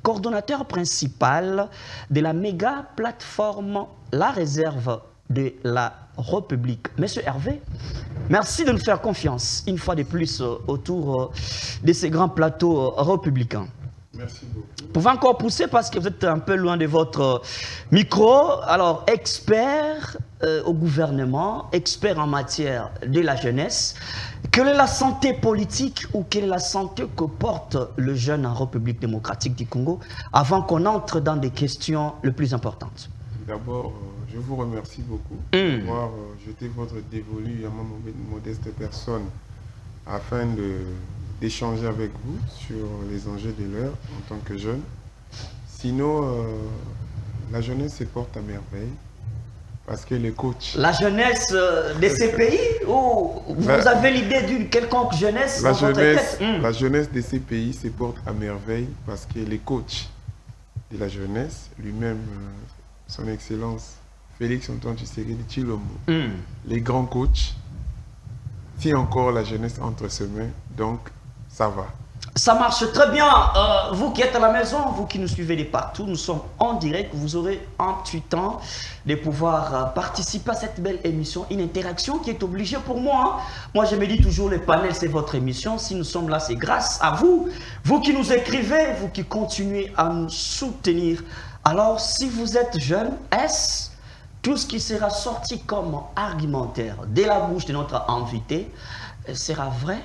coordonnateur principal de la méga plateforme La Réserve de la République. Monsieur Hervé, merci de nous faire confiance une fois de plus autour de ces grands plateaux républicains. Merci beaucoup. Vous pouvez encore pousser parce que vous êtes un peu loin de votre micro. Alors, expert au gouvernement, expert en matière de la jeunesse. Quelle est la santé politique ou quelle est la santé que porte le jeune en République démocratique du Congo avant qu'on entre dans des questions les plus importantes? D'abord, je vous remercie beaucoup d'avoir jeté votre dévolu à ma modeste personne afin d'échanger avec vous sur les enjeux de l'heure en tant que jeune. Sinon, la jeunesse se porte à merveille parce que les coachs... La jeunesse de ces pays ou vous avez l'idée d'une quelconque jeunesse dans votre tête? La jeunesse de ces pays se porte à merveille parce que les coachs de la jeunesse, lui-même, son Excellence Félix Antoine Tshisekedi Tshilombo, les grands coachs, si encore la jeunesse entre ses mains, donc ça va. Ça marche très bien. Vous qui êtes à la maison, vous qui nous suivez de partout, nous sommes en direct. Vous aurez un petit temps de pouvoir participer à cette belle émission. Une interaction qui est obligée pour moi. Moi, je me dis toujours, le panel, c'est votre émission. Si nous sommes là, c'est grâce à vous. Vous qui nous écrivez, vous qui continuez à nous soutenir. Alors, si vous êtes jeune, est-ce tout ce qui sera sorti comme argumentaire de la bouche de notre invité sera vrai?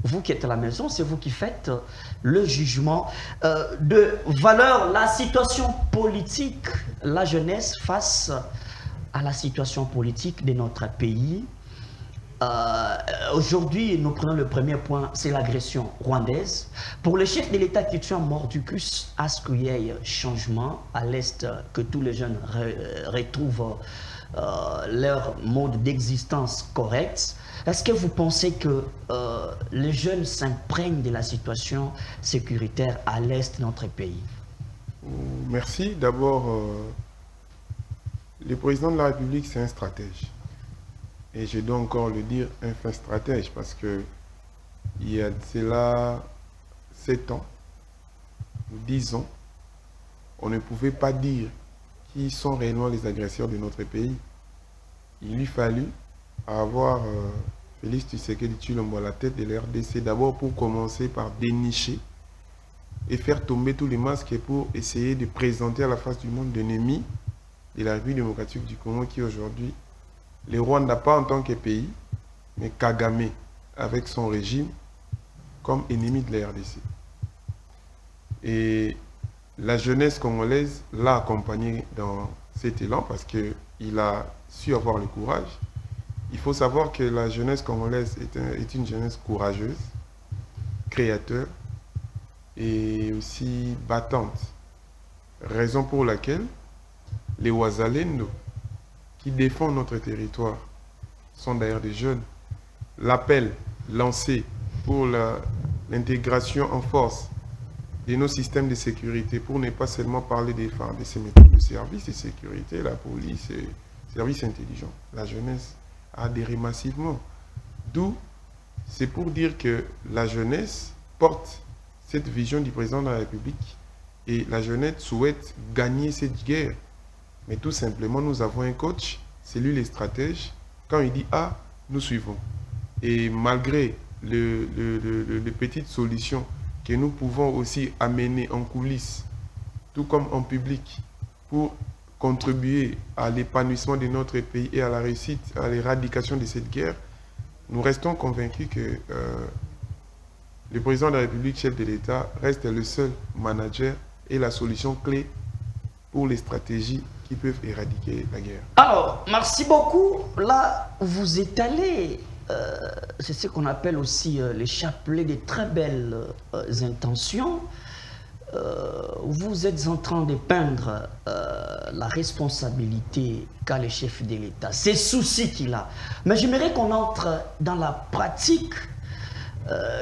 Vous qui êtes à la maison, c'est vous qui faites le jugement de valeur, la situation politique, la jeunesse face à la situation politique de notre pays. Aujourd'hui, nous prenons le premier point, c'est l'agression rwandaise. Pour le chef de l'État qui tient Mordicus, à ce qu'il y ait changement à l'Est, que tous les jeunes retrouvent leur mode d'existence correct. Est-ce que vous pensez que les jeunes s'imprègnent de la situation sécuritaire à l'Est de notre pays? Merci. D'abord, le président de la République, c'est un stratège. Et je dois encore le dire, un fin stratège, parce que il y a de cela 7 ans ou 10 ans, on ne pouvait pas dire qui sont réellement les agresseurs de notre pays. Il lui fallut avoir Félix Tshisekedi Tshilombo à la tête de la RDC, d'abord pour commencer par dénicher et faire tomber tous les masques pour essayer de présenter à la face du monde l'ennemi de la République démocratique du Congo qui aujourd'hui, le Rwanda pas en tant que pays, mais Kagame avec son régime comme ennemi de la RDC. Et la jeunesse congolaise l'a accompagné dans cet élan parce qu'il a su avoir le courage. Il faut savoir que la jeunesse congolaise est une jeunesse courageuse, créateur et aussi battante. Raison pour laquelle les Wazalendo qui défendent notre territoire sont d'ailleurs des jeunes. L'appel lancé pour l'intégration en force de nos systèmes de sécurité, pour ne pas seulement parler des femmes, de ces méthodes de services de sécurité, la police et services intelligents. La jeunesse a adhéré massivement. D'où, c'est pour dire que la jeunesse porte cette vision du président de la République et la jeunesse souhaite gagner cette guerre. Mais tout simplement, nous avons un coach, c'est lui le stratège. Quand il dit A, nous suivons. Et malgré les petites solutions que nous pouvons aussi amener en coulisses, tout comme en public, pour contribuer à l'épanouissement de notre pays et à la réussite, à l'éradication de cette guerre, nous restons convaincus que le président de la République, chef de l'État, reste le seul manager et la solution clé pour les stratégies qui peuvent éradiquer la guerre. Alors, merci beaucoup. Là, vous étalez, c'est ce qu'on appelle aussi les chapelets de très belles intentions. Vous êtes en train de peindre la responsabilité qu'a le chef de l'État, ces soucis qu'il a. Mais j'aimerais qu'on entre dans la pratique,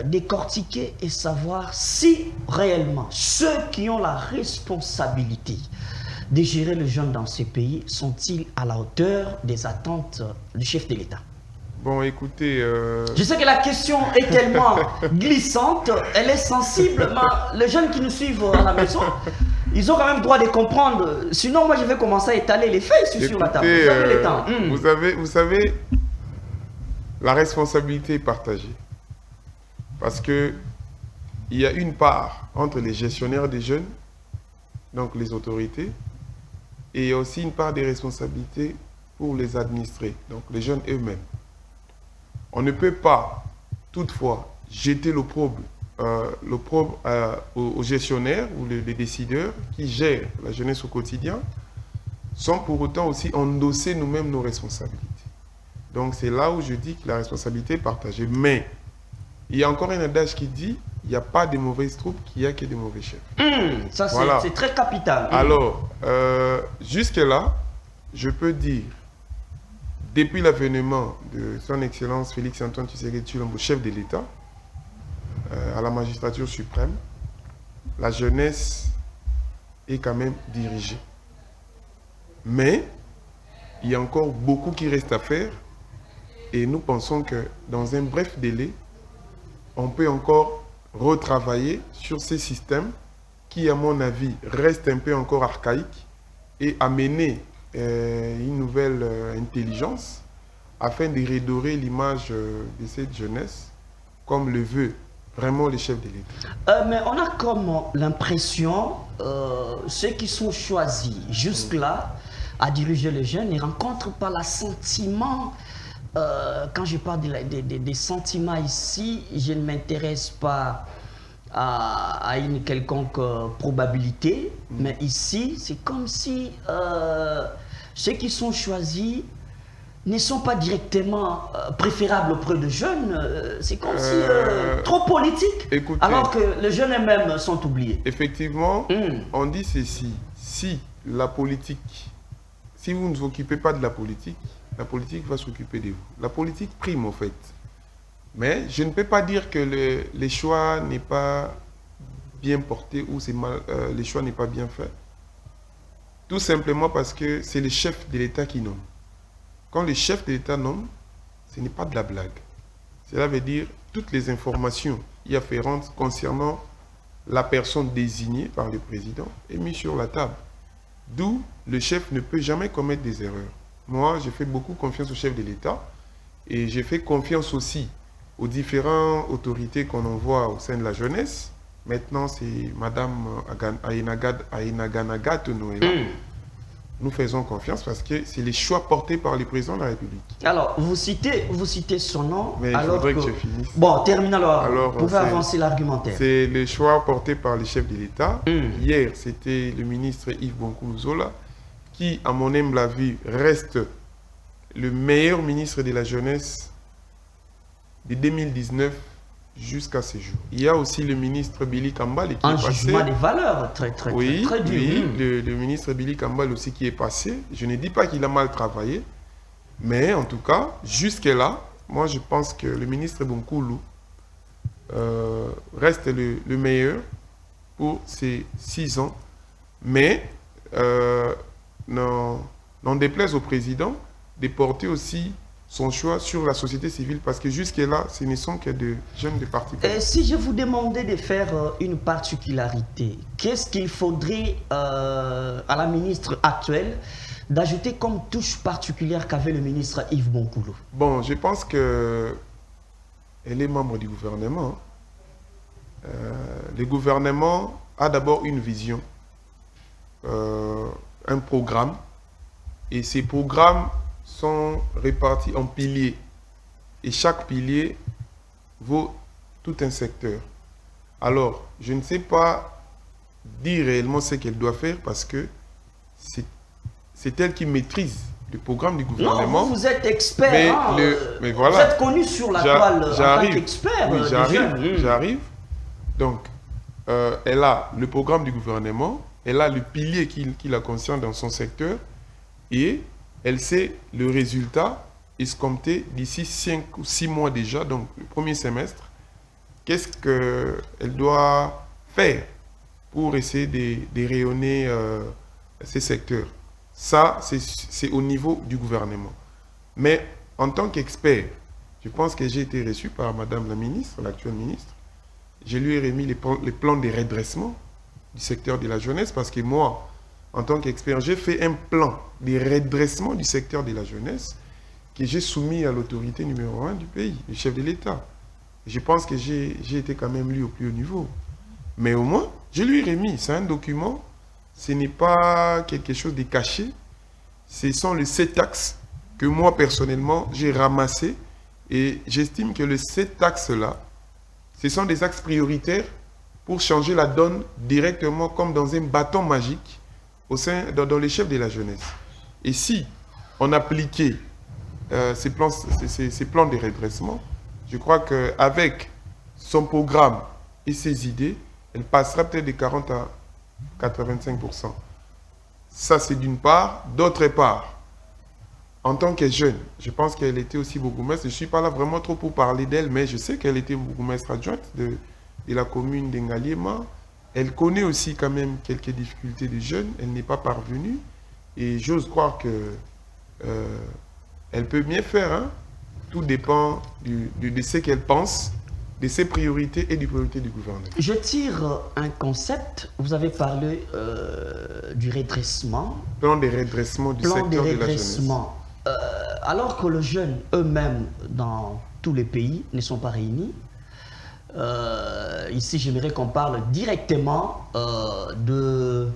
décortiquer et savoir si réellement ceux qui ont la responsabilité de gérer les jeunes dans ces pays sont-ils à la hauteur des attentes du chef de l'État? Bon, écoutez... Je sais que la question est tellement glissante, elle est sensible, mais les jeunes qui nous suivent à la maison, ils ont quand même droit de comprendre. Sinon, moi, je vais commencer à étaler les faits sur la table. Vous avez le temps. Vous savez, la responsabilité est partagée. Parce que il y a une part entre les gestionnaires des jeunes, donc les autorités, et il y a aussi une part des responsabilités pour les administrés, donc les jeunes eux-mêmes. On ne peut pas, toutefois, jeter l'opprobre aux gestionnaires ou les décideurs qui gèrent la jeunesse au quotidien, sans pour autant aussi endosser nous-mêmes nos responsabilités. Donc c'est là où je dis que la responsabilité est partagée. Mais il y a encore un adage qui dit il n'y a pas de mauvaises troupes, qu'il n'y a que de mauvais chefs. Ça, Voilà. c'est très capital. Alors, jusque-là, je peux dire, depuis l'avènement de son Excellence Félix-Antoine Tshisekedi Tshilombo, chef de l'État, à la magistrature suprême, la jeunesse est quand même dirigée. Mais il y a encore beaucoup qui reste à faire et nous pensons que dans un bref délai, on peut encore retravailler sur ces systèmes qui, à mon avis, restent un peu encore archaïques et amener une nouvelle intelligence afin de redorer l'image de cette jeunesse comme le veut vraiment les chefs de l'État. Mais on a comme l'impression, ceux qui sont choisis jusque-là à diriger les jeunes ne rencontrent pas l'assentiment. Quand je parle des sentiments ici, je ne m'intéresse pas à une quelconque probabilité, mais ici, c'est comme si ceux qui sont choisis ne sont pas directement préférables auprès de jeunes. C'est comme si trop politique, écoutez, alors que les jeunes eux-mêmes sont oubliés. Effectivement, on dit ceci, si la politique, si vous ne vous occupez pas de la politique va s'occuper de vous. La politique prime au fait. Mais je ne peux pas dire que les choix n'est pas bien porté ou les choix n'est pas bien fait. Tout simplement parce que c'est le chef de l'État qui nomme. Quand le chef de l'État nomme, ce n'est pas de la blague. Cela veut dire toutes les informations y afférentes concernant la personne désignée par le président est mise sur la table. D'où le chef ne peut jamais commettre des erreurs. Moi, je fais beaucoup confiance au chef de l'État et je fais confiance aussi aux différentes autorités qu'on envoie au sein de la jeunesse. Maintenant, c'est Madame Aïnaganagat Noëlla. Nous faisons confiance parce que c'est les choix portés par le président de la République. Alors, vous citez son nom. Mais il faudrait que je finisse. Bon, terminons alors. Vous pouvez avancer l'argumentaire. C'est les choix portés par le chef de l'État. Hier, c'était le ministre Yves Bonkouzola qui, à mon humble avis, reste le meilleur ministre de la jeunesse de 2019 jusqu'à ce jour. Il y a aussi le ministre Billy Kambale qui est passé. Un jugement des valeurs très dur. Oui, le ministre Billy Kambale aussi qui est passé. Je ne dis pas qu'il a mal travaillé, mais en tout cas, jusque-là, moi je pense que le ministre Bonkoulou reste le meilleur pour ces 6 ans. Mais n'en déplaise au président de porter aussi son choix sur la société civile, parce que jusque-là, ce ne sont que des jeunes de partis. Et si je vous demandais de faire une particularité, qu'est-ce qu'il faudrait à la ministre actuelle d'ajouter comme touche particulière qu'avait le ministre Yves Bonkoulou? Bon, je pense qu'elle est membre du gouvernement. Le gouvernement a d'abord une vision, un programme, et ces programmes sont répartis en piliers. Et chaque pilier vaut tout un secteur. Alors, je ne sais pas dire réellement ce qu'elle doit faire parce que c'est elle qui maîtrise le programme du gouvernement. Non, vous êtes expert. Mais voilà. Vous êtes connu sur la toile en tant qu'expert. Oui, j'arrive. Donc, elle a le programme du gouvernement, elle a le pilier qui la concerne dans son secteur et elle sait le résultat escompté d'ici 5 ou 6 mois déjà, donc le premier semestre. Qu'est-ce qu'elle doit faire pour essayer de rayonner ces secteurs? Ça, c'est au niveau du gouvernement. Mais en tant qu'expert, Je pense que j'ai été reçu par Madame la ministre, l'actuelle ministre. Je lui ai remis les plans de redressement du secteur de la jeunesse parce que moi, en tant qu'expert, j'ai fait un plan de redressement du secteur de la jeunesse que j'ai soumis à l'autorité numéro 1 du pays, le chef de l'État. Je pense que j'ai été quand même lu au plus haut niveau. Mais au moins, je lui ai remis. C'est un document, ce n'est pas quelque chose de caché. Ce sont les 7 axes que moi, personnellement, j'ai ramassés. Et j'estime que les 7 axes-là, ce sont des axes prioritaires pour changer la donne directement comme dans un bâton magique dans les chefs de la jeunesse. Et si on appliquait ces plans de redressement, je crois qu'avec son programme et ses idées, elle passera peut-être de 40 à 85%. Ça, c'est d'une part. D'autre part, en tant que jeune, je pense qu'elle était aussi bourgmestre. Je ne suis pas là vraiment trop pour parler d'elle, mais je sais qu'elle était bourgmestre adjointe de la commune d'Engaliema. Elle connaît aussi quand même quelques difficultés des jeunes. Elle n'est pas parvenue. Et j'ose croire qu'elle peut bien faire. Hein? Tout dépend de ce qu'elle pense, de ses priorités et des priorités du gouvernement. Je tire un concept. Vous avez parlé du redressement. Plan de redressement du secteur de la jeunesse. Alors que les jeunes eux-mêmes dans tous les pays ne sont pas réunis, ici j'aimerais qu'on parle directement de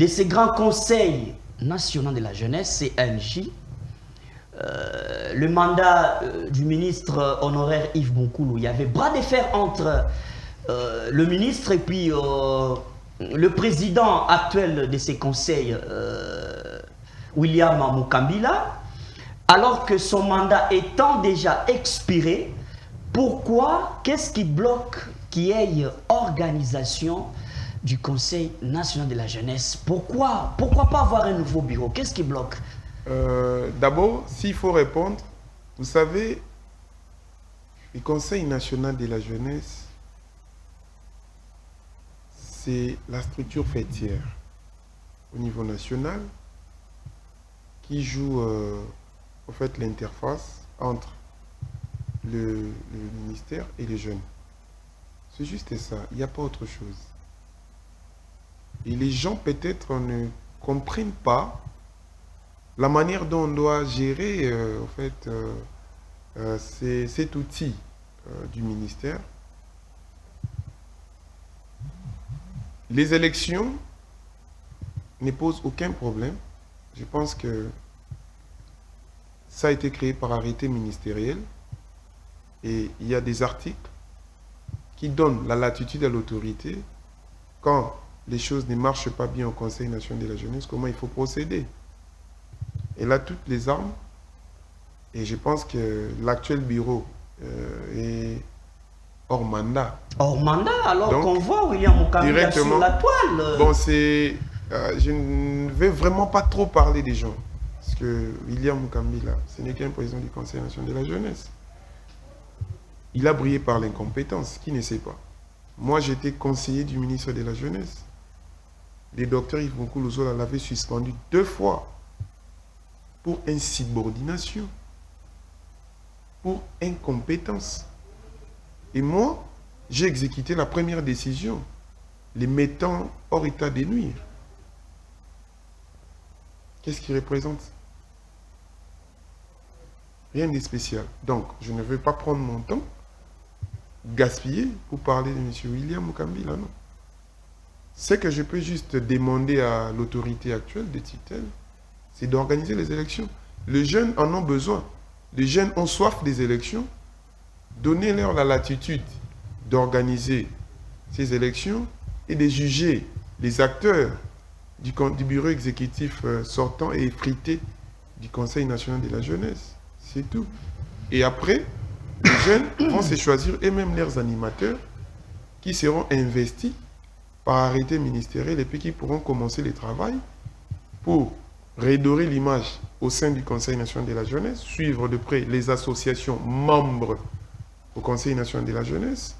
ces grands conseils nationaux de la jeunesse, CNJ. Le mandat du ministre honoraire Yves Bonkoulou, il y avait bras de fer entre le ministre et puis le président actuel de ces conseils, William Mukambila. Alors que son mandat étant déjà expiré, pourquoi, qu'est-ce qui bloque qu'il y ait organisation du Conseil national de la jeunesse? Pourquoi pas avoir un nouveau bureau? Qu'est-ce qui bloque? D'abord, s'il faut répondre, vous savez, le Conseil national de la jeunesse, c'est la structure fêtière au niveau national qui joue en fait l'interface entre le ministère et les jeunes. C'est juste ça, il n'y a pas autre chose. Et les gens peut-être ne comprennent pas la manière dont on doit gérer en fait, cet outil du ministère. Les élections ne posent aucun problème. Je pense que ça a été créé par arrêté ministériel et il y a des articles qui donnent la latitude à l'autorité quand les choses ne marchent pas bien au Conseil national de la jeunesse, comment il faut procéder. Elle a toutes les armes et je pense que l'actuel bureau est hors mandat. Hors mandat, alors qu'on voit William Mukambila sur la toile. Bon, c'est... je ne vais vraiment pas trop parler des gens. Parce que William Mukambila, ce n'est qu'un président du Conseil national de la jeunesse. Il a brillé par l'incompétence, qui ne sait pas. Moi, j'étais conseiller du ministre de la Jeunesse. Le docteur Yves Bonkoulou l'avait suspendu 2 fois pour insubordination, pour incompétence. Et moi, j'ai exécuté la première décision, les mettant hors état de nuire. Qu'est-ce qu'il représente? Rien de spécial. Donc, je ne veux pas prendre mon temps, gaspiller pour parler de M. William Mukambila, non. Ce que je peux juste demander à l'autorité actuelle de tutelle, c'est d'organiser les élections. Les jeunes en ont besoin. Les jeunes ont soif des élections. Donnez-leur la latitude d'organiser ces élections et de juger les acteurs du bureau exécutif sortant et effrité du Conseil national de la jeunesse. C'est tout. Et après, les jeunes vont se choisir eux-mêmes leurs animateurs qui seront investis par arrêté ministériel et puis qui pourront commencer le travail pour redorer l'image au sein du Conseil national de la jeunesse, suivre de près les associations membres au Conseil national de la jeunesse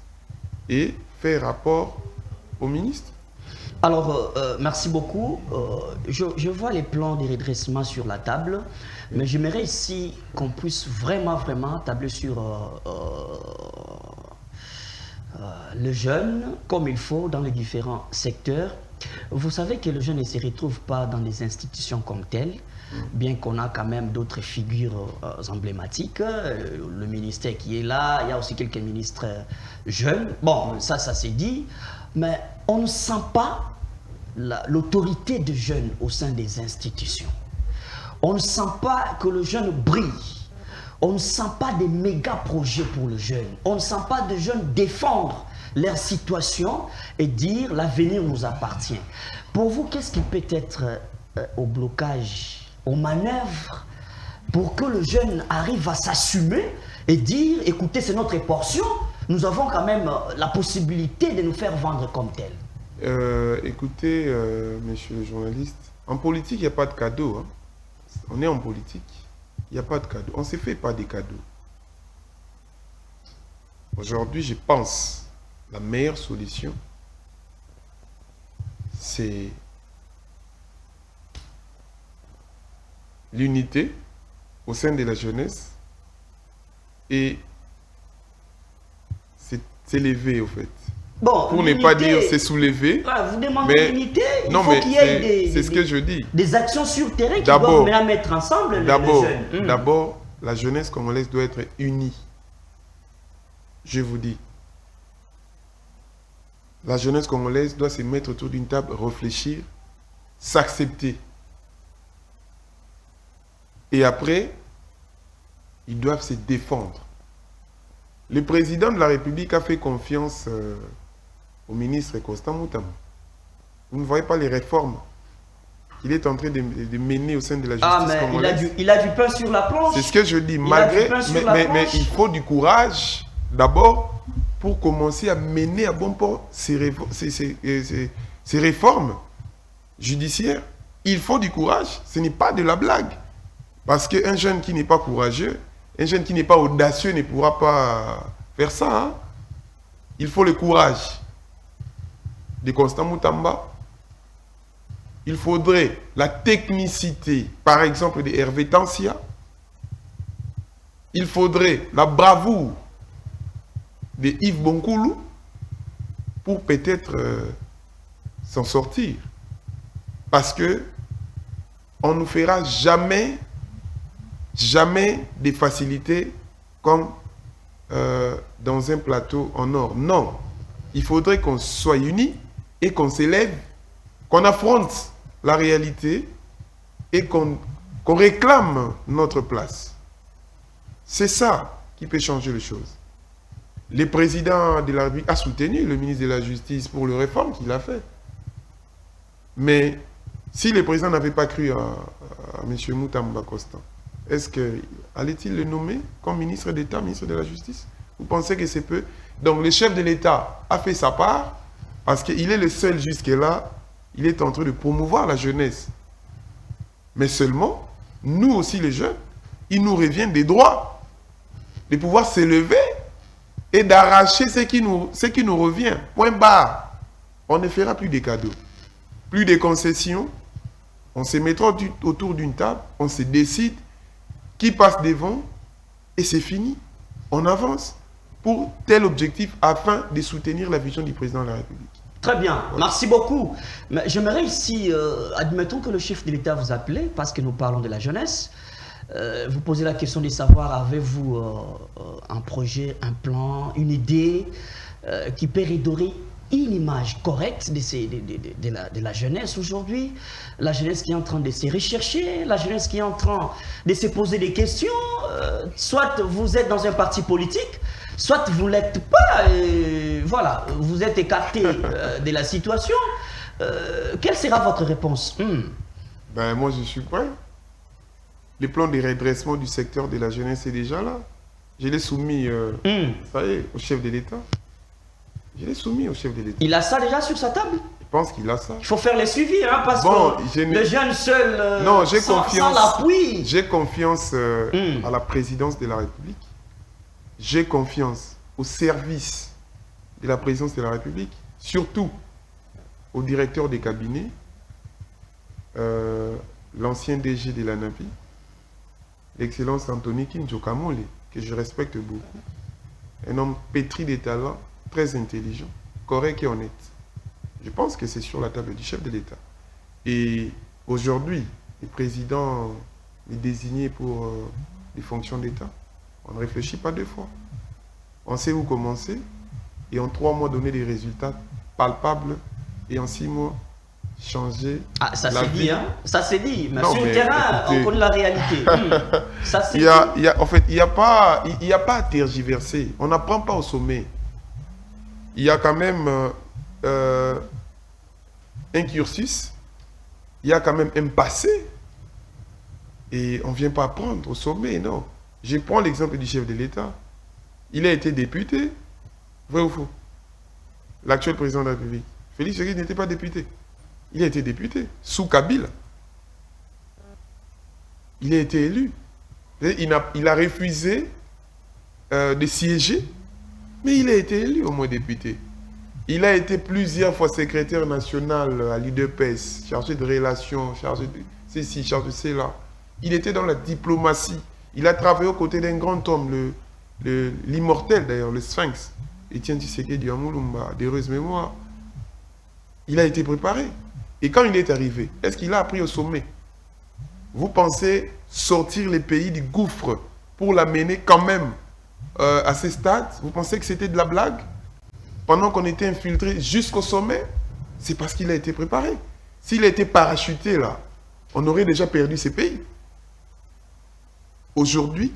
et faire rapport au ministre. Alors, merci beaucoup. Je vois les plans de redressement sur la table, mais j'aimerais ici qu'on puisse vraiment tabler sur le jeune comme il faut dans les différents secteurs. Vous savez que le jeune ne se retrouve pas dans les institutions comme telles, bien qu'on a quand même d'autres figures emblématiques. Le ministère qui est là, il y a aussi quelques ministres jeunes. Bon, ça s'est dit, mais on ne sent pas l'autorité de jeunes au sein des institutions. On ne sent pas que le jeune brille. On ne sent pas des méga projets pour le jeune. On ne sent pas de jeunes défendre leur situation et dire l'avenir nous appartient. Pour vous, qu'est-ce qui peut être au blocage, aux manœuvres, pour que le jeune arrive à s'assumer et dire, écoutez, c'est notre portion, nous avons quand même la possibilité de nous faire vendre comme tel. Écoutez, monsieur le journaliste, en politique, il n'y a pas de cadeau. Hein. On est en politique, il n'y a pas de cadeau. On ne se fait pas des cadeaux. Aujourd'hui, je pense la meilleure solution, c'est l'unité au sein de la jeunesse et s'élever, au fait. Bon, pour ne pas dire c'est soulever. Voilà, vous demandez l'unité, il faut qu'il y ait c'est ce que je dis. Des actions sur le terrain qui doivent maintenant mettre ensemble les jeunes. D'abord, la jeunesse congolaise doit être unie. Je vous dis. La jeunesse congolaise doit se mettre autour d'une table, réfléchir, s'accepter. Et après, ils doivent se défendre. Le président de la République a fait confiance au ministre Constant Moutamba. Vous ne voyez pas les réformes qu'il est en train de mener au sein de la justice congolaise. Il a du pain sur la planche. C'est ce que je dis. Mais il faut du courage, d'abord, pour commencer à mener à bon port ces réformes judiciaires. Il faut du courage. Ce n'est pas de la blague. Parce qu'un jeune qui n'est pas courageux, un jeune qui n'est pas audacieux ne pourra pas faire ça. Hein? Il faut le courage de Constant Moutamba. Il faudrait la technicité, par exemple, de Hervé Tansia. Il faudrait la bravoure de Yves Bonkoulou pour peut-être s'en sortir. Parce que on ne nous fera jamais des facilités comme dans un plateau en or. Non. Il faudrait qu'on soit unis et qu'on s'élève, qu'on affronte la réalité et qu'on réclame notre place. C'est ça qui peut changer les choses. Le président de la République a soutenu le ministre de la Justice pour les réformes qu'il a fait. Mais si le président n'avait pas cru à M. Moutamba Constant, est-ce que allait-il le nommer comme ministre d'État, ministre de la Justice? Vous pensez que c'est peu? Donc le chef de l'État a fait sa part parce qu'il est le seul jusque-là, il est en train de promouvoir la jeunesse. Mais seulement, nous aussi les jeunes, il nous revient des droits de pouvoir s'élever et d'arracher ce qui nous revient. Point barre. On ne fera plus de cadeaux, plus de concessions. On se mettra autour d'une table, on se décide qui passe devant et c'est fini. On avance pour tel objectif afin de soutenir la vision du président de la République. Très bien, merci beaucoup. Mais j'aimerais ici, admettons que le chef de l'État vous appelait, parce que nous parlons de la jeunesse, vous posez la question de savoir, avez-vous un projet, un plan, une idée qui peut redorer une image correcte de la jeunesse aujourd'hui, la jeunesse qui est en train de se rechercher, la jeunesse qui est en train de se poser des questions, soit vous êtes dans un parti politique, soit vous ne l'êtes pas, voilà, vous êtes écarté de la situation. Quelle sera votre réponse? Ben, moi, je suis prêt. Le plan de redressement du secteur de la jeunesse est déjà là. Je l'ai soumis, ça y est, au chef de l'État. Je l'ai soumis au chef de l'État. Il a ça déjà sur sa table? Je pense qu'il a ça. Il faut faire les suivis, hein, parce que le jeune seul, non, j'ai confiance, sans l'appui. J'ai confiance à la présidence de la République. J'ai confiance au service de la présidence de la République, surtout au directeur des cabinets, l'ancien DG de la Navi, l'excellence Anthony Kinjokamole, que je respecte beaucoup. Un homme pétri de talent, très intelligent, correct et honnête. Je pense que c'est sur la table du chef de l'État. Et aujourd'hui, le président est désigné pour les fonctions d'État. On ne réfléchit pas 2 fois. On sait où commencer et en 3 mois donner des résultats palpables et en 6 mois changer. Ah, ça la s'est vie. dit, hein? Ça s'est dit. Mais Non, sur le mais terrain, écoutez, on connaît la réalité. Ça s'est dit. En fait, il n'y a pas à tergiverser. On n'apprend pas au sommet. Il y a quand même un cursus, il y a quand même un passé. Et on ne vient pas apprendre au sommet, non. Je prends l'exemple du chef de l'État. Il a été député, vrai ou faux? L'actuel président de la République. Félix Tshisekedi n'était pas député. Il a été député, sous Kabila. Il a été élu. Il a refusé de siéger, mais il a été élu au moins député. Il a été plusieurs fois secrétaire national à l'UDPS, chargé de relations, chargé de ceci, chargé de cela. Il était dans la diplomatie. Il a travaillé aux côtés d'un grand homme, l'immortel d'ailleurs, le Sphinx, Étienne Tshisekedi Amulumba, d'heureuse mémoire. Il a été préparé. Et quand il est arrivé, est-ce qu'il a appris au sommet? Vous pensez sortir les pays du gouffre pour l'amener quand même à ces stades? Vous pensez que c'était de la blague? Pendant qu'on était infiltré jusqu'au sommet, c'est parce qu'il a été préparé. S'il a été parachuté là, on aurait déjà perdu ces pays. Aujourd'hui,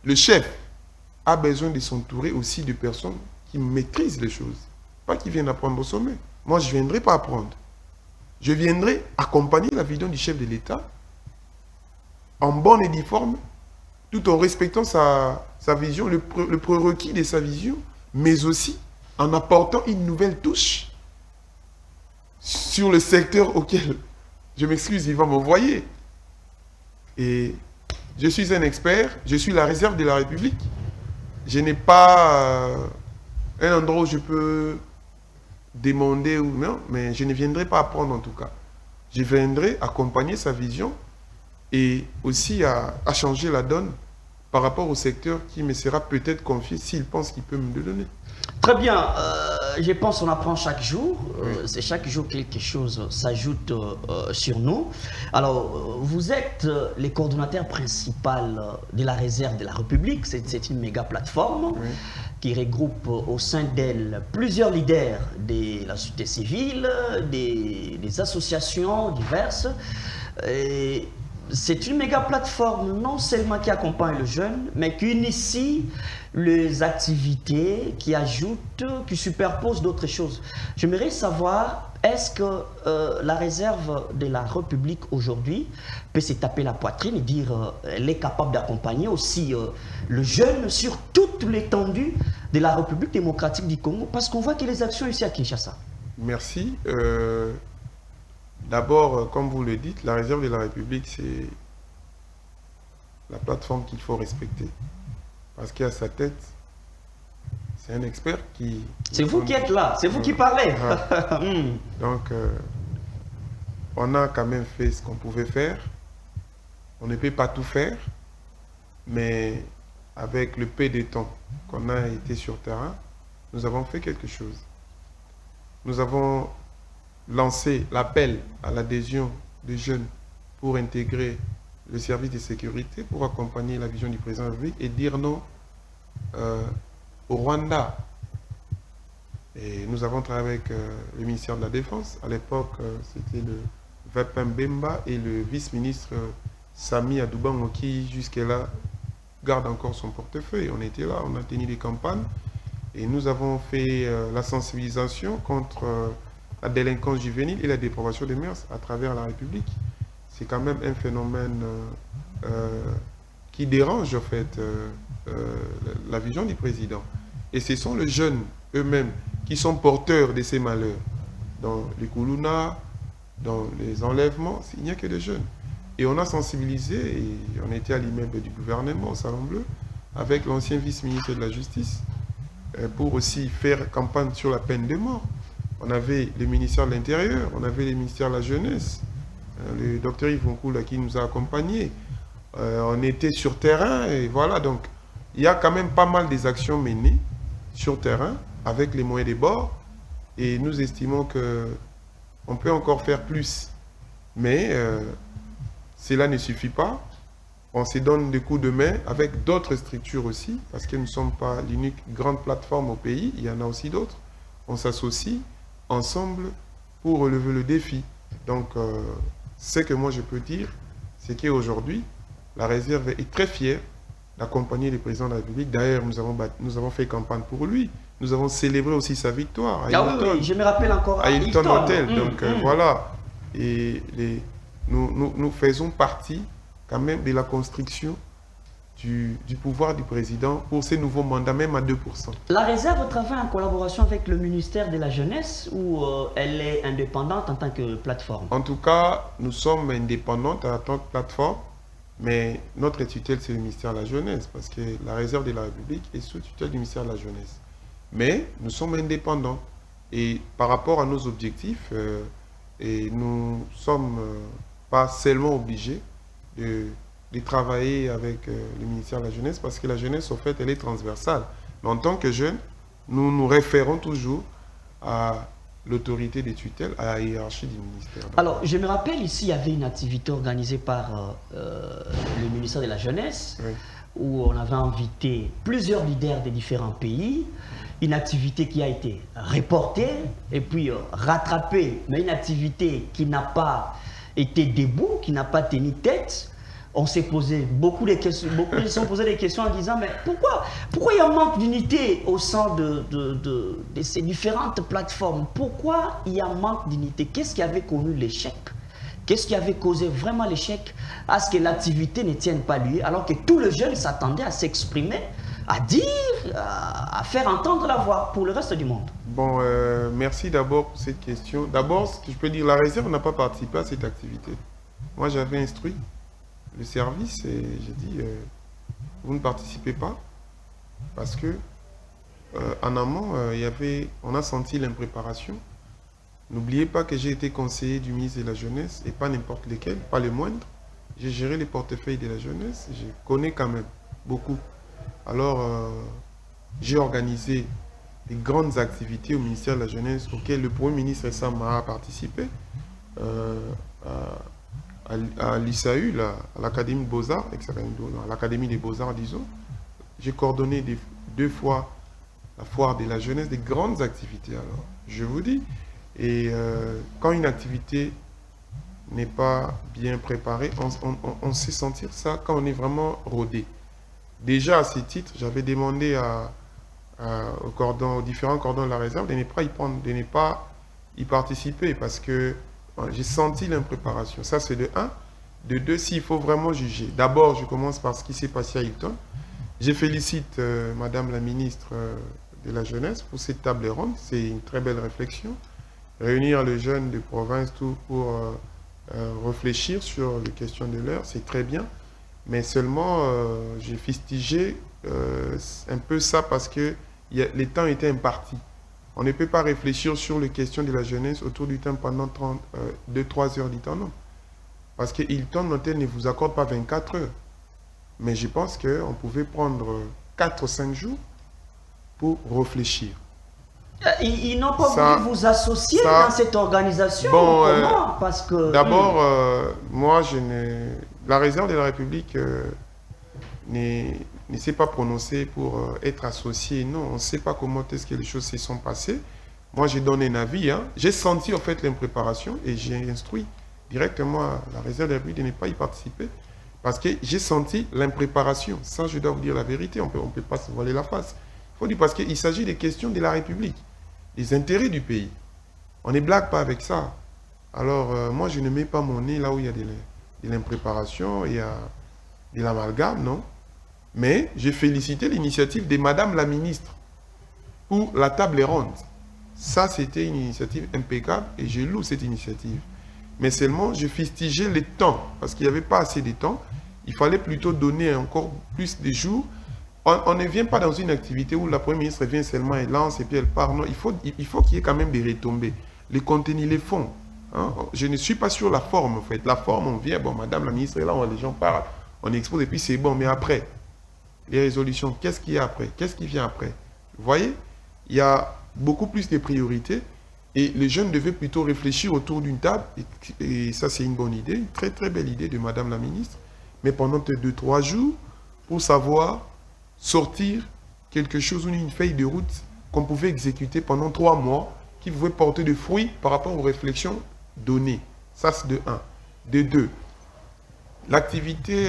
le chef a besoin de s'entourer aussi de personnes qui maîtrisent les choses. Pas qui viennent apprendre au sommet. Moi, je ne viendrai pas apprendre. Je viendrai accompagner la vision du chef de l'État en bonne et due forme, tout en respectant sa vision, le prérequis de sa vision, mais aussi en apportant une nouvelle touche sur le secteur auquel, je m'excuse, il va m'envoyer. Et je suis un expert, je suis la réserve de la République. Je n'ai pas un endroit où je peux demander ou non, mais je ne viendrai pas apprendre en tout cas. Je viendrai accompagner sa vision et aussi à changer la donne par rapport au secteur qui me sera peut-être confié s'il pense qu'il peut me le donner. Très bien, je pense qu'on apprend chaque jour, c'est chaque jour quelque chose s'ajoute sur nous. Alors, vous êtes les coordonnateurs principal de la réserve de la République, c'est une méga plateforme qui regroupe au sein d'elle plusieurs leaders de la société civile, des associations diverses. C'est une méga plateforme non seulement qui accompagne le jeune, mais qui initie les activités, qui ajoute, qui superpose d'autres choses. J'aimerais savoir, est-ce que la réserve de la République aujourd'hui peut se taper la poitrine et dire elle est capable d'accompagner aussi le jeune sur toute l'étendue de la République démocratique du Congo, parce qu'on voit que les actions ici à Kinshasa. Merci. D'abord, comme vous le dites, la réserve de la République, c'est la plateforme qu'il faut respecter. Parce qu'à sa tête, c'est un expert qui... C'est vous qui êtes là, c'est vous qui parlez. Donc, on a quand même fait ce qu'on pouvait faire. On ne peut pas tout faire, mais avec le peu de temps qu'on a été sur terrain, nous avons fait quelque chose. Nous avons lancé l'appel à l'adhésion des jeunes pour intégrer le service de sécurité, pour accompagner la vision du président de la République et dire non au Rwanda. Et nous avons travaillé avec le ministère de la Défense. À l'époque, c'était le Vapin Bemba et le vice-ministre Sami Adoubango qui, jusque-là, garde encore son portefeuille. On était là, on a tenu des campagnes et nous avons fait la sensibilisation contre la délinquance juvénile et la dépravation des mœurs à travers la République. C'est quand même un phénomène qui dérange en fait la vision du président. Et ce sont les jeunes eux-mêmes qui sont porteurs de ces malheurs. Dans les Koulouna, dans les enlèvements, il n'y a que des jeunes. Et on a sensibilisé, et on était à l'immeuble du gouvernement, au Salon Bleu, avec l'ancien vice-ministre de la Justice, pour aussi faire campagne sur la peine de mort. on avait le ministère de l'Intérieur, on avait le ministère de la Jeunesse, le docteur Yves Nkoula qui nous a accompagnés. On était sur terrain et voilà, donc il y a quand même pas mal des actions menées sur terrain avec les moyens des bords et nous estimons qu'on peut encore faire plus. Mais cela ne suffit pas. On se donne des coups de main avec d'autres structures aussi, parce que nous ne sommes pas l'unique grande plateforme au pays, il y en a aussi d'autres. On s'associe ensemble pour relever le défi. Donc, ce que moi je peux dire, c'est qu'aujourd'hui, la réserve est très fière d'accompagner le président de la République. D'ailleurs, nous avons fait campagne pour lui. Nous avons célébré aussi sa victoire à Hilton. Oui, je me rappelle encore à Hilton Hotel. Donc, voilà. Et nous faisons partie quand même de la construction du pouvoir du président pour ces nouveaux mandats, même à 2%. La réserve travaille en collaboration avec le ministère de la Jeunesse ou elle est indépendante en tant que plateforme? En tout cas, nous sommes indépendantes en tant que plateforme, mais notre tutelle, c'est le ministère de la Jeunesse, parce que la réserve de la République est sous tutelle du ministère de la Jeunesse. Mais nous sommes indépendants. Et par rapport à nos objectifs, et nous ne sommes pas seulement obligés de travailler avec le ministère de la Jeunesse, parce que la jeunesse, au fait, elle est transversale. Mais en tant que jeunes, nous nous référons toujours à l'autorité des tutelles, à la hiérarchie du ministère. Alors, je me rappelle ici, il y avait une activité organisée par le ministère de la Jeunesse, oui, où on avait invité plusieurs leaders des différents pays. Une activité qui a été reportée et puis rattrapée, mais une activité qui n'a pas été debout, qui n'a pas tenu tête. On s'est posé beaucoup de questions, beaucoup se sont posé des questions en disant mais pourquoi il y a un manque d'unité au sein de ces différentes plateformes? Pourquoi il y a un manque d'unité? Qu'est-ce qui avait connu l'échec? Qu'est-ce qui avait causé vraiment l'échec à ce que l'activité ne tienne pas lieu alors que tous les jeunes s'attendaient à s'exprimer, à dire, à faire entendre la voix pour le reste du monde? Bon, merci d'abord pour cette question. D'abord, ce que je peux dire, la réserve n'a pas participé à cette activité. Moi, j'avais instruit le service et j'ai dit, vous ne participez pas parce que en amont, on a senti l'impréparation. N'oubliez pas que j'ai été conseiller du ministre de la Jeunesse et pas n'importe lequel, pas le moindre. J'ai géré les portefeuilles de la jeunesse, je connais quand même beaucoup. Alors, j'ai organisé des grandes activités au ministère de la Jeunesse auxquelles le Premier ministre récemment a participé, à l'ISAU, à l'Académie de Beaux-Arts, à l'Académie des Beaux-Arts, disons. J'ai coordonné 2 fois la foire de la jeunesse, des grandes activités, alors, je vous dis. Et quand une activité n'est pas bien préparée, on sait sentir ça quand on est vraiment rodé. Déjà, à ce titre, j'avais demandé aux différents cordons de la réserve de ne pas y participer parce que j'ai senti l'impréparation. Ça, c'est de 1. De 2, s'il faut vraiment juger. D'abord, je commence par ce qui s'est passé à Hilton. Je félicite Madame la ministre de la Jeunesse pour cette table ronde. C'est une très belle réflexion. Réunir les jeunes de province tout pour réfléchir sur les questions de l'heure, c'est très bien. Mais seulement, j'ai fustigé un peu ça parce que les temps étaient impartis. On ne peut pas réfléchir sur les questions de la jeunesse autour du temps pendant 2-3 heures du temps, non. Parce que Hilton Hotel ne vous accorde pas 24 heures. Mais je pense qu'on pouvait prendre 4-5 jours pour réfléchir. Ils n'ont pas voulu vous associer dans cette organisation? Bon, comment? Parce que d'abord, moi, la réserve de la République ne s'est pas prononcée pour être associée. Non, on ne sait pas comment est-ce que les choses se sont passées. Moi, j'ai donné un avis. Hein. J'ai senti en fait l'impréparation et j'ai instruit directement la réserve de la République de ne pas y participer parce que j'ai senti l'impréparation. Ça, je dois vous dire la vérité. On ne peut pas se voiler la face. Il faut dire parce qu'il s'agit des questions de la République, des intérêts du pays. On ne blague pas avec ça. Alors, moi, je ne mets pas mon nez là où il y a de l'impréparation, il y a de l'amalgame, non. Mais j'ai félicité l'initiative de Madame la ministre pour la table ronde. Ça, c'était une initiative impeccable et je loue cette initiative. Mais seulement, je fustigeais le temps parce qu'il n'y avait pas assez de temps. Il fallait plutôt donner encore plus de jours On ne vient pas dans une activité où la Première ministre vient seulement et lance et puis elle part. Non, il faut qu'il y ait quand même des retombées. Les contenus, les fonds. Hein. Je ne suis pas sur la forme, en fait. La forme, on vient, bon, madame la ministre est là, les gens parlent, on expose et puis c'est bon. Mais après, les résolutions, qu'est-ce qu'il y a après? Qu'est-ce qui vient après? Vous voyez, il y a beaucoup plus de priorités et les jeunes devaient plutôt réfléchir autour d'une table. Et ça, c'est une bonne idée, une très très belle idée de madame la ministre. Mais pendant 2-3 jours, pour savoir sortir quelque chose ou une feuille de route qu'on pouvait exécuter pendant 3 mois, qui pouvait porter des fruits par rapport aux réflexions données. Ça, c'est de 1. De 2, l'activité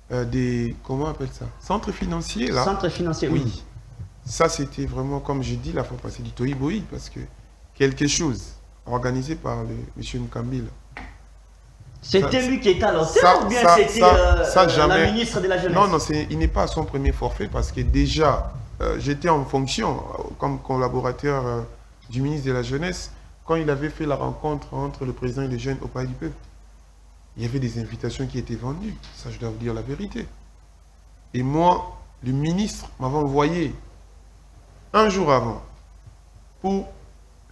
des, comment on appelle ça? Centres financiers, là. Centre financier, oui. Ça, c'était vraiment, comme je dis, la fois passée du tohibohi, parce que quelque chose organisé par le monsieur Nkambila. C'était lui qui était à l'auteur ou bien c'était la ministre de la Jeunesse? Non, il n'est pas à son premier forfait parce que déjà, j'étais en fonction comme collaborateur du ministre de la Jeunesse quand il avait fait la rencontre entre le président et les jeunes au Palais du Peuple. Il y avait des invitations qui étaient vendues, ça je dois vous dire la vérité. Et moi, le ministre m'avait envoyé un jour avant pour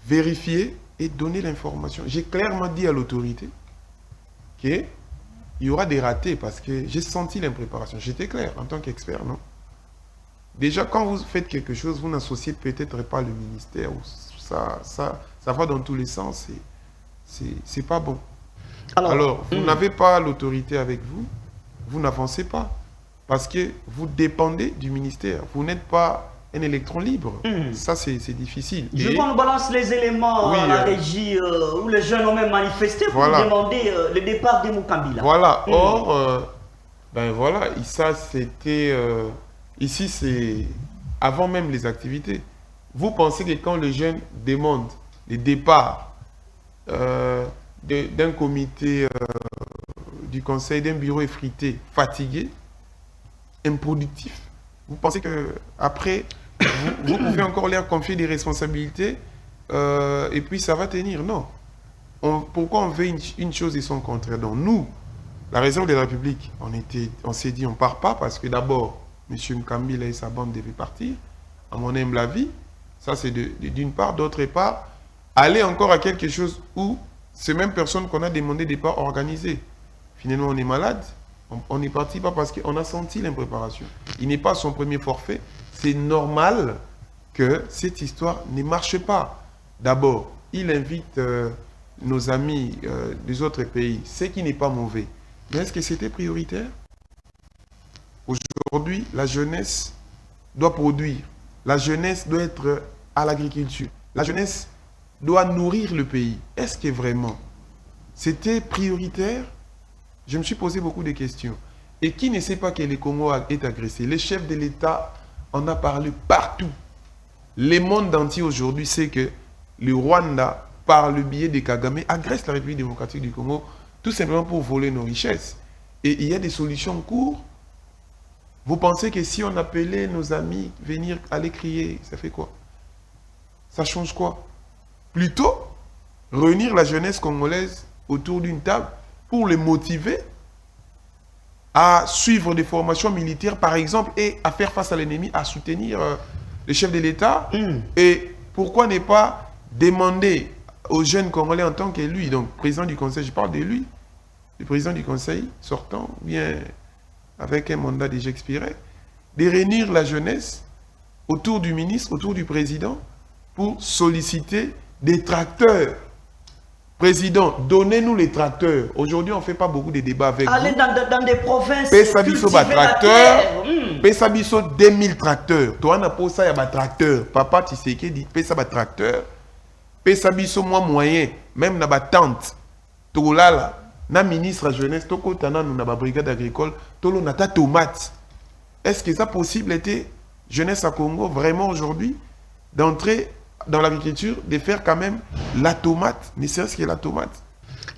vérifier et donner l'information. J'ai clairement dit à l'autorité qu'il y aura des ratés parce que j'ai senti l'impréparation. J'étais clair en tant qu'expert, non? Déjà, quand vous faites quelque chose, vous n'associez peut-être pas le ministère. Ça va dans tous les sens. C'est pas bon. Alors vous n'avez pas l'autorité avec vous, vous n'avancez pas. Parce que vous dépendez du ministère. Vous n'êtes pas un électron libre. Ça, c'est difficile. Je veux qu'on nous balance les éléments à la régie où les jeunes ont même manifesté pour demander le départ de Nkambila. Voilà. Or, ben voilà, ça c'était... ici, c'est avant même les activités. Vous pensez que quand les jeunes demandent le départ d'un comité du conseil, d'un bureau effrité, fatigué, improductif, vous pensez qu'après, vous pouvez encore leur confier des responsabilités et puis ça va tenir? Non. Pourquoi on veut une chose et son contraire? Donc nous, la réserve de la République, on s'est dit on ne part pas parce que d'abord, M. Nkambila et sa bande devaient partir, à mon humble avis. Ça, c'est d'une part. D'autre part, aller encore à quelque chose où ces mêmes personnes qu'on a demandé de ne pas organiser. Finalement, on est malade. On n'est parti pas parce qu'on a senti l'impréparation. Il n'est pas son premier forfait. C'est normal que cette histoire ne marche pas. D'abord, il invite nos amis des autres pays, ce qui n'est pas mauvais. Mais est-ce que c'était prioritaire? Aujourd'hui, la jeunesse doit produire. La jeunesse doit être à l'agriculture. La jeunesse doit nourrir le pays. Est-ce que vraiment c'était prioritaire? Je me suis posé beaucoup de questions. Et qui ne sait pas que le Congo est agressé? Les chefs de l'État en a parlé partout. Le monde entier aujourd'hui sait que le Rwanda, par le biais de Kagame, agresse la République démocratique du Congo tout simplement pour voler nos richesses. Et il y a des solutions en cours. Vous pensez que si on appelait nos amis venir aller crier, ça fait quoi? Ça change quoi? Plutôt, réunir la jeunesse congolaise autour d'une table pour les motiver à suivre des formations militaires, par exemple, et à faire face à l'ennemi, à soutenir le chef de l'État. Et pourquoi ne pas demander aux jeunes Congolais en tant qu'élus, donc président du Conseil, je parle de lui, le président du Conseil sortant, bien avec un mandat déjà expiré, de réunir la jeunesse autour du ministre, autour du président, pour solliciter des tracteurs. Président, donnez-nous les tracteurs. Aujourd'hui, on ne fait pas beaucoup de débats avec vous. Allez dans des provinces Pesabiso tracteur, Pesabiso 2000 tracteurs. Toi, on a posé ça, il y a un tracteur. Papa, tu sais qui dit Pesabiso tracteur. Pesabiso moi moyen, même dans la tente. Tout là, na ministre de la jeunesse, tout côté na la brigade agricole, tout le na ta tomate. Est-ce que ça possible était jeunesse à Congo vraiment aujourd'hui d'entrer dans l'agriculture, de faire quand même la tomate, ne serait-ce que la tomate.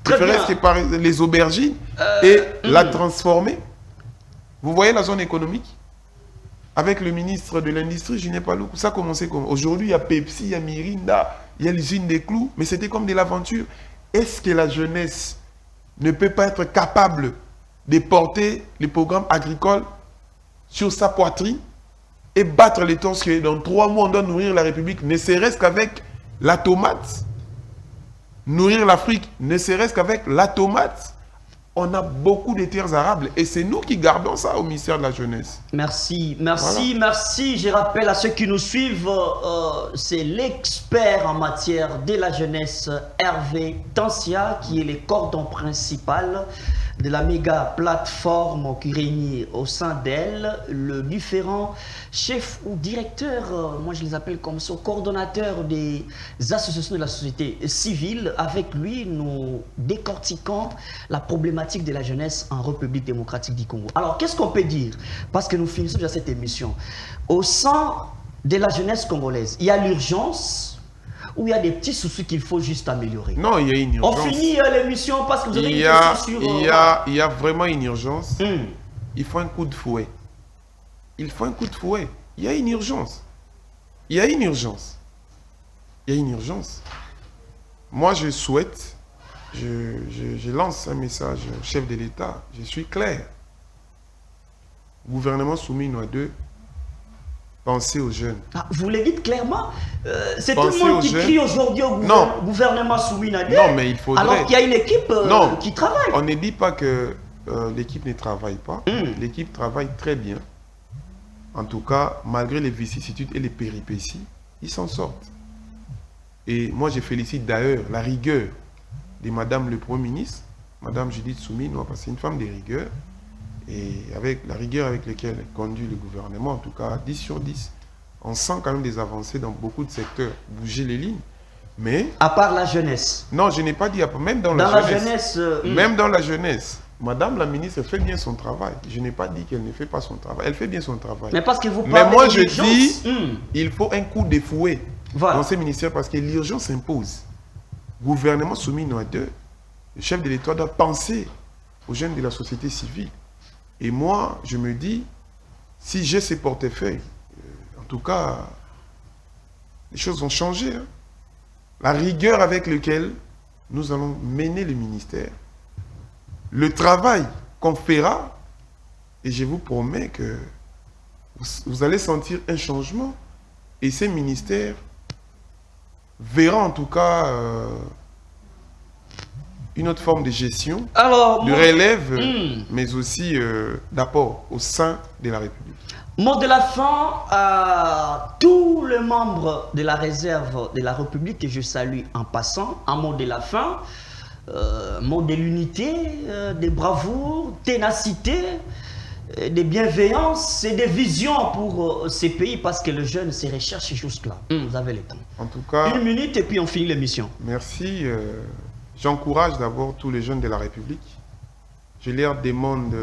Préférez-ce que par les aubergines et la transformer. Vous voyez la zone économique? Avec le ministre de l'Industrie, je n'ai pas lu. Ça a commencé comme... Aujourd'hui, il y a Pepsi, il y a Mirinda, il y a l'usine des clous, mais c'était comme de l'aventure. Est-ce que la jeunesse ne peut pas être capable de porter les programmes agricoles sur sa poitrine et battre les torses que dans 3 mois, on doit nourrir la République, ne serait-ce qu'avec la tomate. Nourrir l'Afrique, ne serait-ce qu'avec la tomate. On a beaucoup de terres arables et c'est nous qui gardons ça au ministère de la Jeunesse. Merci, merci, merci. Je rappelle à ceux qui nous suivent, c'est l'expert en matière de la jeunesse, Hervé Tansia, qui est le cordon principal de la méga plateforme qui réunit au sein d'elle le différent chef ou directeur, moi je les appelle comme ça, coordonnateur des associations de la société civile. Avec lui, nous décortiquons la problématique de la jeunesse en République démocratique du Congo. Alors, qu'est-ce qu'on peut dire? Parce que nous finissons déjà cette émission. Au sein de la jeunesse congolaise, il y a l'urgence ou il y a des petits soucis qu'il faut juste améliorer? Non, il y a une urgence. On finit l'émission parce que vous avez une question sur... il y a vraiment une urgence. Il faut un coup de fouet. Il faut un coup de fouet. Il y a une urgence. Il y a une urgence. Il y a une urgence. Moi, je souhaite, je lance un message au chef de l'État. Je suis clair. Gouvernement soumis à 2. Pensez aux jeunes. Ah, vous le dites clairement. C'est tout le monde qui crie aujourd'hui au gouvernement soumis à 2. Non, mais il faudrait... Alors qu'il y a une équipe qui travaille. On ne dit pas que l'équipe ne travaille pas. L'équipe travaille très bien. En tout cas, malgré les vicissitudes et les péripéties, ils s'en sortent. Et moi, je félicite d'ailleurs la rigueur de Madame le Premier ministre, Madame Judith Souminois, parce que c'est une femme de rigueur. Et avec la rigueur avec laquelle elle conduit le gouvernement, en tout cas 10 sur 10, on sent quand même des avancées dans beaucoup de secteurs, bouger les lignes. Mais... À part la jeunesse. Non, je n'ai pas dit, même dans la jeunesse. Même dans la jeunesse. Madame la ministre fait bien son travail. Je n'ai pas dit qu'elle ne fait pas son travail. Elle fait bien son travail. Mais parce que vous parlez moi, je dis, il faut un coup de fouet dans ces ministères parce que l'urgence s'impose. Gouvernement soumis à 2, le chef de l'État doit penser aux jeunes de la société civile. Et moi, je me dis, si j'ai ces portefeuilles, en tout cas, les choses vont changer. Hein. La rigueur avec laquelle nous allons mener le ministère, le travail qu'on fera, et je vous promets que vous allez sentir un changement. Et ces ministères verront en tout cas une autre forme de gestion, de relève, mais aussi d'apport au sein de la République. Mot de la fin à tous les membres de la réserve de la République que je salue en passant. Un mot de la fin, mot de l'unité, de bravoure, ténacité, de bienveillance et de vision pour ces pays parce que le jeune se recherche jusque-là. Vous avez le temps. En tout cas, 1 minute et puis on finit l'émission. Merci. J'encourage d'abord tous les jeunes de la République. Je leur demande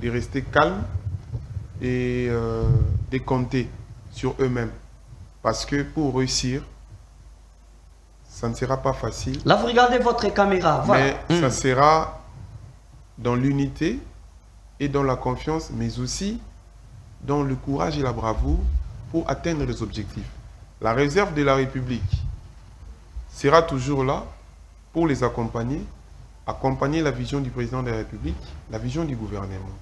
de rester calmes et de compter sur eux-mêmes. Parce que pour réussir, ça ne sera pas facile. Là, vous regardez votre caméra. Voilà. Mais ça sera dans l'unité et dans la confiance, mais aussi dans le courage et la bravoure pour atteindre les objectifs. La réserve de la République sera toujours là pour les accompagner, accompagner la vision du président de la République, la vision du gouvernement,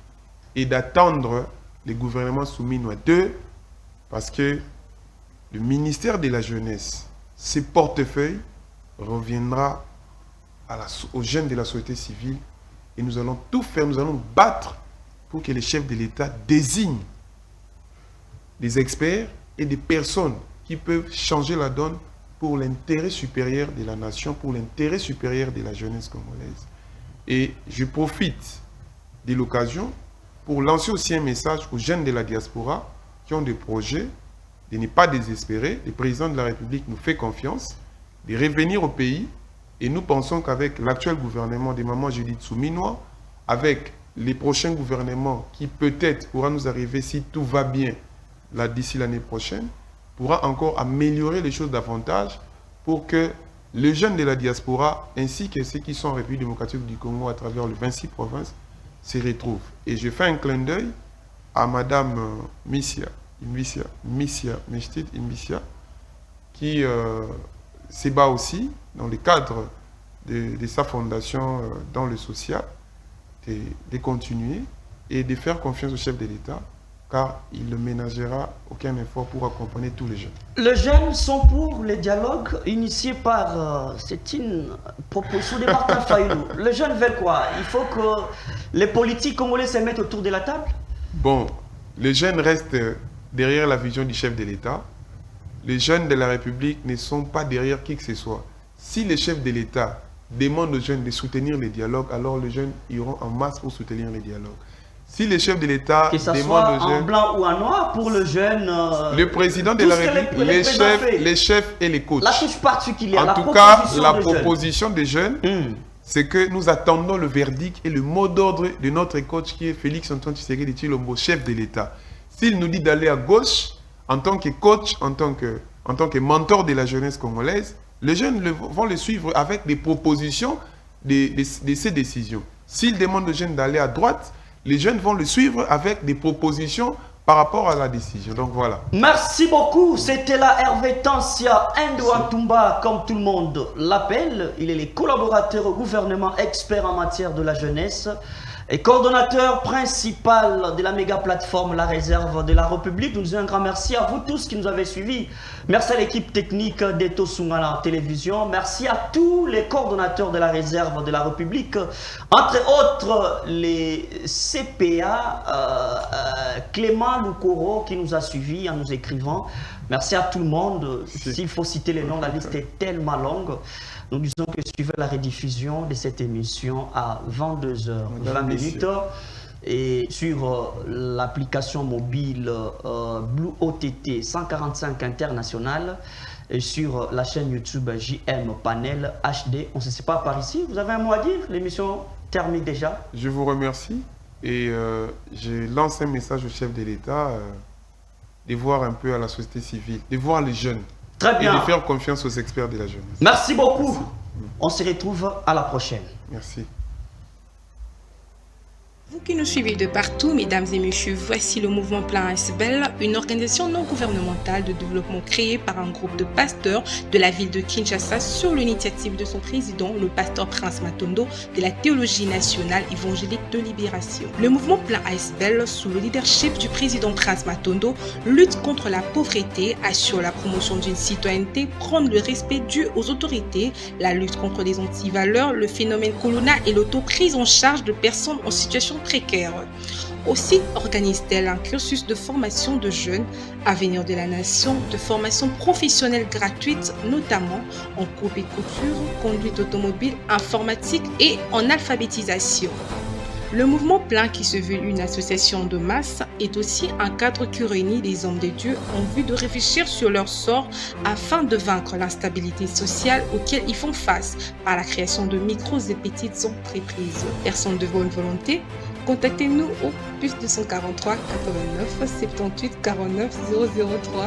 et d'attendre les gouvernements soumis à 2, parce que le ministère de la Jeunesse, ses portefeuilles, reviendra aux jeunes de la société civile, et nous allons tout faire, nous allons battre pour que les chefs de l'État désignent des experts et des personnes qui peuvent changer la donne pour l'intérêt supérieur de la nation, pour l'intérêt supérieur de la jeunesse congolaise. Et je profite de l'occasion pour lancer aussi un message aux jeunes de la diaspora qui ont des projets, de ne pas désespérer. Le président de la République nous fait confiance, de revenir au pays. Et nous pensons qu'avec l'actuel gouvernement de Maman Judith Souminois, avec les prochains gouvernements qui peut-être pourra nous arriver si tout va bien d'ici l'année prochaine, pourra encore améliorer les choses davantage pour que les jeunes de la diaspora, ainsi que ceux qui sont en République démocratique du Congo à travers les 26 provinces, se retrouvent. Et je fais un clin d'œil à Madame Missia Meshtid Imbissia, qui se bat aussi dans le cadre de sa fondation dans le social, de continuer et de faire confiance au chef de l'État car il ne ménagera aucun effort pour accompagner tous les jeunes. Les jeunes sont pour les dialogues initiés par... c'est une proposition de Martin Fayulu. Les jeunes veulent quoi? Il faut que les politiques congolais se mettent autour de la table? Bon, les jeunes restent derrière la vision du chef de l'État. Les jeunes de la République ne sont pas derrière qui que ce soit. Si le chef de l'État demande aux jeunes de soutenir les dialogues, alors les jeunes iront en masse pour soutenir les dialogues. Si le chef de l'État demande aux jeunes... en blanc ou en noir, pour le jeune... le président de la République, les chefs et les coachs. La touche particulière, en tout cas, la proposition des jeunes, c'est que nous attendons le verdict et le mot d'ordre de notre coach qui est Félix Antoine Tshisekedi Tshilombo, chef de l'État. S'il nous dit d'aller à gauche, en tant que coach, en tant que mentor de la jeunesse congolaise, les jeunes vont le suivre avec des propositions de ces décisions. S'il demande aux jeunes d'aller à droite, les jeunes vont le suivre avec des propositions par rapport à la décision. Donc voilà. Merci beaucoup. C'était la Hervé Tancia Ndouantumba, comme tout le monde l'appelle. Il est le collaborateur au gouvernement, expert en matière de la jeunesse et coordonnateur principal de la méga plateforme La Réserve de la République. Nous disons un grand merci à vous tous qui nous avez suivis. Merci à l'équipe technique d'Eto Sungala Télévision. Merci à tous les coordonnateurs de la Réserve de la République. Entre autres, les CPA, Clément Loukoro qui nous a suivis en nous écrivant. Merci à tout le monde. S'il faut citer les noms, la liste est tellement longue. Nous disons que suivez la rediffusion de cette émission à 22h20 et sur l'application mobile Blue OTT 145 international et sur la chaîne YouTube JM Panel HD. On ne se sépare par ici. Vous avez un mot à dire? L'émission termine déjà. Je vous remercie et je lance un message au chef de l'État de voir un peu à la société civile, de voir les jeunes. Très bien. Et de faire confiance aux experts de la jeunesse. Merci beaucoup. Merci. On se retrouve à la prochaine. Merci. Vous qui nous suivez de partout, mesdames et messieurs, voici le mouvement Plan ASBEL, une organisation non gouvernementale de développement créée par un groupe de pasteurs de la ville de Kinshasa sur l'initiative de son président, le pasteur Prince Matondo, de la théologie nationale évangélique de libération. Le mouvement Plan ASBEL, sous le leadership du président Prince Matondo, lutte contre la pauvreté, assure la promotion d'une citoyenneté, prône le respect dû aux autorités, la lutte contre les antivaleurs, le phénomène Colonna et l'auto-prise en charge de personnes en situation précaire. Aussi organise-t-elle un cursus de formation de jeunes, Avenir de la Nation, de formation professionnelle gratuite, notamment en coupe et couture, conduite automobile, informatique et en alphabétisation. Le mouvement Plein, qui se veut une association de masse, est aussi un cadre qui réunit les hommes de Dieu en vue de réfléchir sur leur sort afin de vaincre l'instabilité sociale auquel ils font face par la création de micros et petites entreprises. Personnes de bonne volonté, contactez-nous au +243 89 78 49 003.